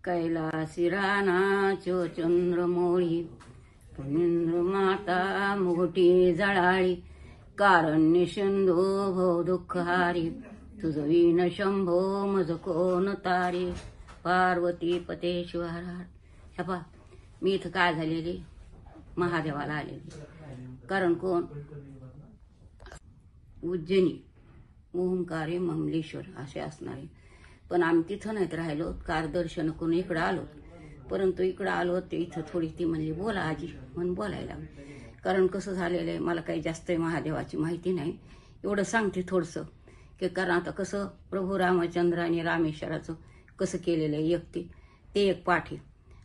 कैलासी रानाचो चंद्रमोळी पुनिंद्र माता मुगटी जळाळी कारण्य सिंधू भव दुःखहारी तुझ विन शंभो मज कोण तारी पार्वती पते शिवहार. छपा मी इथं काय झालेली महादेवाला आलेली. कारण कोण उज्जैनी ओंकारे मंगलेश्वर असे असणारे. पण आम्ही तिथं नाहीत राहिलो, कार दर्शन करून इकडं आलो. परंतु इकडं आलो ते इथं थोडी ती म्हणली बोला आजी म्हणून बोलायला. कारण कसं झालेलं आहे मला काही जास्त महादेवाची माहिती नाही, एवढं सांगते थोडंसं की कारण आता कसं प्रभू रामचंद्र आणि रामेश्वराचं कसं केलेलं आहे. ते एक पाठ आहे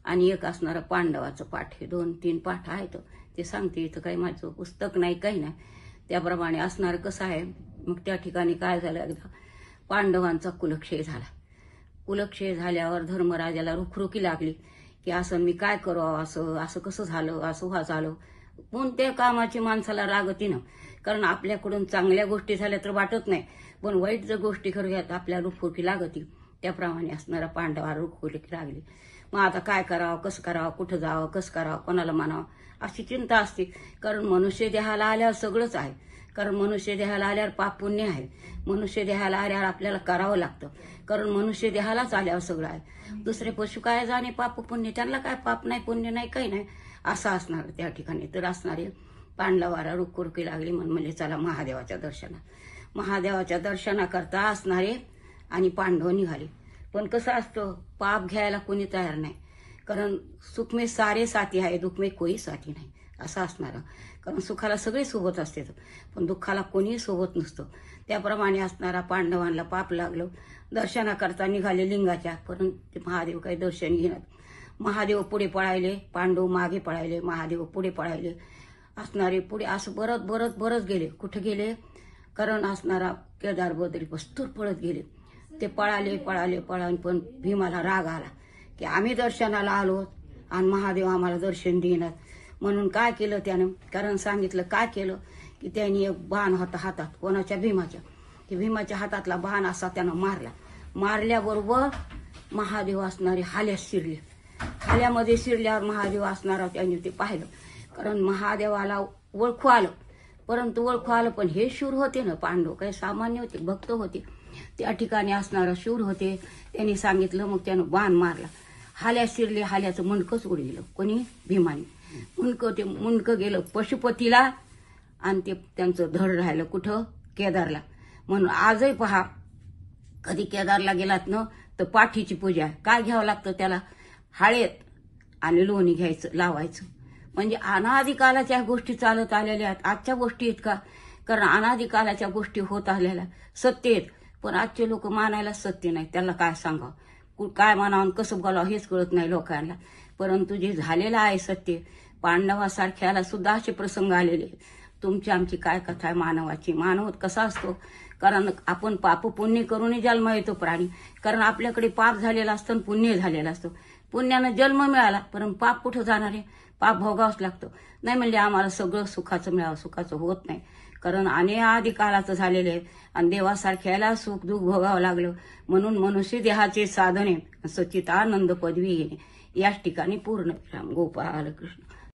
आणि एक असणारा पांडवाचं पाठ आहे. 2-3 पाठ आहेत ते सांगते. इथं काही माझं पुस्तक नाही काही नाही, त्याप्रमाणे असणार कसं आहे. मग त्या ठिकाणी काय झालं, एकदा पांडवांचा कुलक्षय झाला. कुलक्षय झाल्यावर धर्मराजाला रुखरुखी लागली की असं मी काय करावं, असं कसं झालं, असं झालं. कोणत्या कामाची माणसाला रागती ना. कारण आपल्याकडून चांगल्या गोष्टी झाल्या तर वाटत नाही, पण वाईट जर गोष्टी करूयात आपल्याला रुखरुखी लागती. त्याप्रमाणे असणारा पांडवा रुखरुखी लागली. मग आता काय करावं, कसं करावं, कुठं जावं, कसं करावं, कोणाला म्हणावं अशी चिंता असते. कारण मनुष्य देहाला आल्यावर सगळंच आहे. कारण मनुष्य देहाला आल्यावर पाप पुण्य आहे. मनुष्य देहाला आल्यावर आपल्याला करावं लागतं. कारण मनुष्य देहालाच आल्यावर सगळं आहे. दुसरे पशु काय जाणे पाप पुण्य, त्यांना काय पाप नाही पुण्य नाही काही नाही असं असणार त्या ठिकाणी. तर असणारे पांडवाला रुखरुखी लागली म्हणजे चला महादेवाच्या दर्शनात. महादेवाच्या दर्शनाकरता असणारे आणि पांडव निघाले. पण कसं असतं पाप घ्यायला कोणी तयार नाही. कारण सुख में सारे साथी आहे, दुःख में कोई साथी नाही असं असणार. कारण सुखाला सगळे सोबत असते पण दुःखाला कोणीही सोबत नसतं. त्याप्रमाणे असणारा पांडवांना पाप लागलं. दर्शनाकरता निघाले लिंगाच्या, परंतु महादेव काही दर्शन घेणार. महादेव पुढे पळायले, पांडव मागे पळायले, महादेव पुढे पळायले. असणारे पुढे असं बरत गेले. कुठे गेले, कारण असणारा केदार बद्री वस्तूर पळत गेले. ते पळाले पण भीमाला राग आला की आम्ही दर्शनाला आलो आणि महादेव आम्हाला दर्शन देणार. म्हणून काय केलं त्यानं, कारण सांगितलं काय केलं की त्यांनी एक बाण होता हातात कोणाच्या भीमाच्या, की भीमाच्या हातातला बाण असा त्यानं मारला. मारल्याबरोबर महादेव असणारे हाल्यात शिरले. हाल्यामध्ये शिरल्यावर महादेव असणारा त्यांनी ते पाहिलं. कारण महादेवाला ओळखू आलं, परंतु ओळखू आलं पण हे शूर होते ना, पांडव काही सामान्य होते, भक्त होते. त्या ठिकाणी असणारा शूर होते. त्यांनी सांगितलं, मग त्यानं बाण मारला. हाल्यात शिरले, हाल्याचं मुंडकंच उडविलं कोणी, भीमाने. मुंडकं गेलं पशुपतीला आणि ते त्यांचं धड राहिलं कुठं, केदारला. म्हणून आजही पहा कधी केदारला गेलात ना तर पाठीची पूजा काय घ्यावं लागतं त्याला, हाळेत आणि लोणी घ्यायचं लावायचं. म्हणजे अनादिकालाच्या गोष्टी चालत आलेल्या आहेत. आजच्या गोष्टी आहेत का, कारण अनादिकालाच्या गोष्टी होत आलेल्या सत्य आहेत. पण आजचे लोक मानायला सत्य नाही. त्याला काय सांगावं, काय मानावं, कसं बोलावं हेच कळत नाही लोकांना. परंतु जे झालेलं आहे सत्य, पांडवासारख्याला सुद्धा असे प्रसंग आलेले. तुमची आमची काय कथा आहे मानवाची. मानव कसा असतो, कारण आपण पाप पुण्य करूनही जन्म येतो प्राणी. कारण आपल्याकडे पाप झालेलं असतं आणि पुण्य झालेलं असतं. पुण्यानं जन्म मिळाला परंतु पाप कुठं जाणार आहे, पाप भोगावंच लागतं. नाही म्हणजे आम्हाला सगळं सुखाचं मिळावं, सुखाचं होत नाही. कारण अनेक कालाचं झालेलं आहे आणि देवासारख्याला सुख दुःख भोगावं लागलं. म्हणून मनुष्य देहाचे साधने सच्चिदानंद पदवी घेणे. याच ठिकाणी पूर्ण विराम. गोपाल कृष्ण.